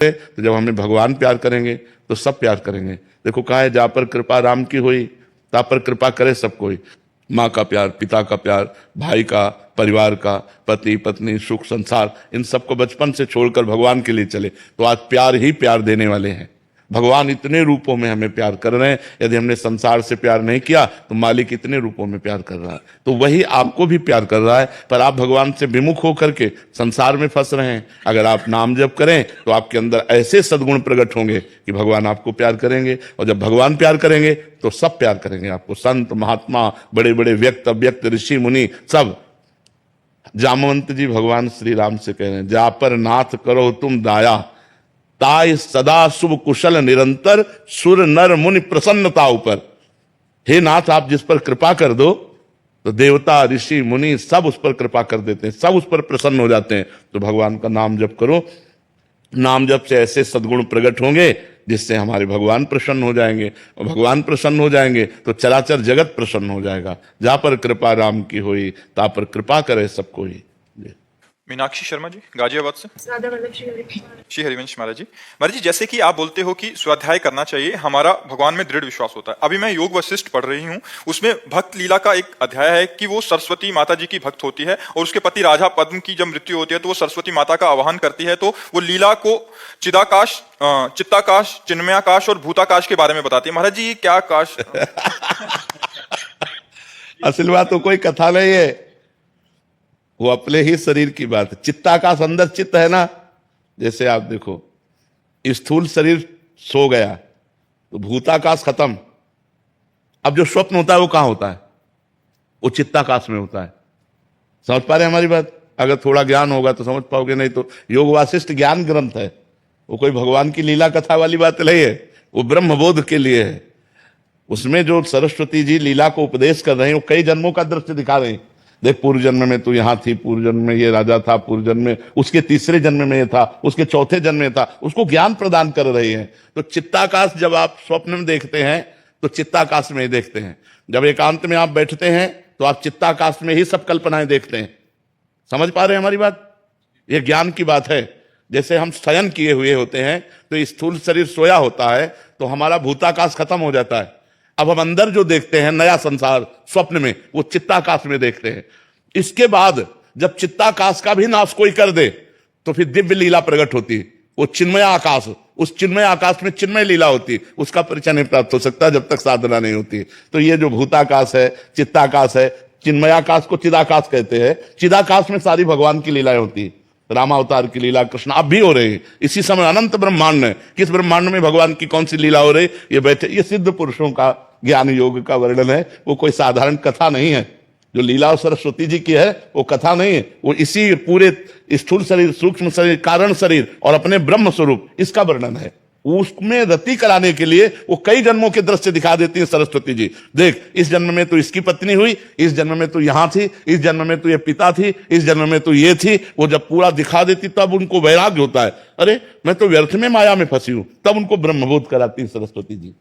तो जब हमें भगवान प्यार करेंगे तो सब प्यार करेंगे। देखो कहा है, जा पर कृपा राम की हुई ता पर कृपा करे सब कोई। माँ का प्यार, पिता का प्यार, भाई का, परिवार का, पति पत्नी, सुख संसार, इन सबको बचपन से छोड़कर भगवान के लिए चले तो आज प्यार ही प्यार देने वाले हैं। भगवान इतने रूपों में हमें प्यार कर रहे हैं। यदि हमने संसार से प्यार नहीं किया तो मालिक इतने रूपों में प्यार कर रहा है, तो वही आपको भी प्यार कर रहा है। पर आप भगवान से विमुख होकर के संसार में फंस रहे हैं। अगर आप नाम जप करें तो आपके अंदर ऐसे सद्गुण प्रकट होंगे कि भगवान आपको प्यार करेंगे, और जब भगवान प्यार करेंगे तो सब प्यार करेंगे आपको। संत महात्मा, बड़े बड़े व्यक्त अव्यक्त, ऋषि मुनि, सब। जामवंत जी भगवान श्री राम से कह रहे हैं, जा पर नाथ करो तुम दाया, ताय सदा शुभ कुशल निरंतर, सुर नर मुनि प्रसन्नता ऊपर। हे नाथ, आप जिस पर कृपा कर दो तो देवता ऋषि मुनि सब उस पर कृपा कर देते हैं, सब उस पर प्रसन्न हो जाते हैं। तो भगवान का नाम जप करो। नाम जप से ऐसे सद्गुण प्रकट होंगे जिससे हमारे भगवान प्रसन्न हो जाएंगे, और भगवान प्रसन्न हो जाएंगे तो चराचर जगत प्रसन्न हो जाएगा। जा पर कृपा राम की हुई ता पर कृपा करे सब कोई। मीनाक्षी शर्मा जी गाजियाबाद से। श्री हरिवंश महाराज जी। महाराज जी, जैसे कि आप बोलते हो कि स्वाध्याय करना चाहिए, हमारा भगवान में दृढ़ विश्वास होता है। अभी मैं योग वशिष्ठ पढ़ रही हूँ, उसमें भक्त लीला का एक अध्याय है कि वो सरस्वती माता जी की भक्त होती है और उसके पति राजा पद्म की जब मृत्यु होती है तो वो सरस्वती माता का आह्वान करती है। तो वो लीला को चिदाकाश, चित्ताकाश, चिन्मयाकाश और भूताकाश के बारे में बताती है। महाराज जी, ये क्या आकाश? असल बात तो कोई कथा नहीं है, वो अपने ही शरीर की बात है। चित्ताकाश अंदर चित्त है ना। जैसे आप देखो, स्थूल शरीर सो गया तो भूताकाश खत्म। अब जो स्वप्न होता है वो कहां होता है? वो चित्ताकाश में होता है। समझ पा रहे हैं हमारी बात? अगर थोड़ा ज्ञान होगा तो समझ पाओगे, नहीं तो योग वासिष्ठ ज्ञान ग्रंथ है, वो कोई भगवान की लीला कथा वाली बात नहीं है, वो ब्रह्मबोध के लिए है। उसमें जो सरस्वती जी लीला को उपदेश कर रहे हैं वो कई जन्मों का दृश्य दिखा रहे हैं। देख, पूर्व जन्म में तू यहां थी, पूर्व जन्म में ये राजा था, पूर्व जन्म में उसके तीसरे जन्म में ये था, उसके चौथे जन्म में था, उसको ज्ञान प्रदान कर रही है। तो चित्ताकाश जब आप स्वप्न में देखते हैं तो चित्ताकाश में ही देखते हैं। जब एकांत में आप बैठते हैं तो आप चित्ताकाश में ही सब कल्पनाएं देखते हैं। समझ पा रहे हैं हमारी बात? ये ज्ञान की बात है। जैसे हम शयन किए हुए होते हैं तो स्थूल शरीर सोया होता है तो हमारा भूताकाश खत्म हो जाता है। अब हम अंदर जो देखते हैं नया संसार स्वप्न में, वो चित्ताकाश में देखते हैं। इसके बाद जब चित्ताकाश का भी नाश कोई कर दे तो फिर दिव्य लीला प्रकट होती है, वो चिन्मय आकाश। उस चिन्मय आकाश में चिन्मय लीला होती है, उसका परिचय नहीं प्राप्त हो सकता जब तक साधना नहीं होती। तो ये जो भूताकाश है, चित्ताकाश है, चिन्मयाकाश को चिदाकाश कहते हैं। चिदाकाश में सारी भगवान की लीलाएं होती है। रामावतार की लीला कृष्ण अब भी हो रही है। इसी समय अनंत ब्रह्मांड में, किस ब्रह्मांड में भगवान की कौन सी लीला हो रही, ये बैठे, ये सिद्ध पुरुषों का ज्ञान योग का वर्णन है। वो कोई साधारण कथा नहीं है। जो लीला सरस्वती जी की है वो कथा नहीं है, वो इसी पूरे स्थूल शरीर, सूक्ष्म शरीर, कारण शरीर और अपने ब्रह्म स्वरूप, इसका वर्णन है। उसमें रति कराने के लिए वो कई जन्मों के दृश्य दिखा देती है सरस्वती जी। देख, इस जन्म में तो इसकी पत्नी हुई, इस जन्म में तो यहां थी, इस जन्म में तो ये पिता थी, इस जन्म में तो ये थी। वो जब पूरा दिखा देती तब उनको वैराग्य होता है, अरे मैं तो व्यर्थ में माया में फंसी हूं, तब उनको ब्रह्मबोध कराती है सरस्वती जी।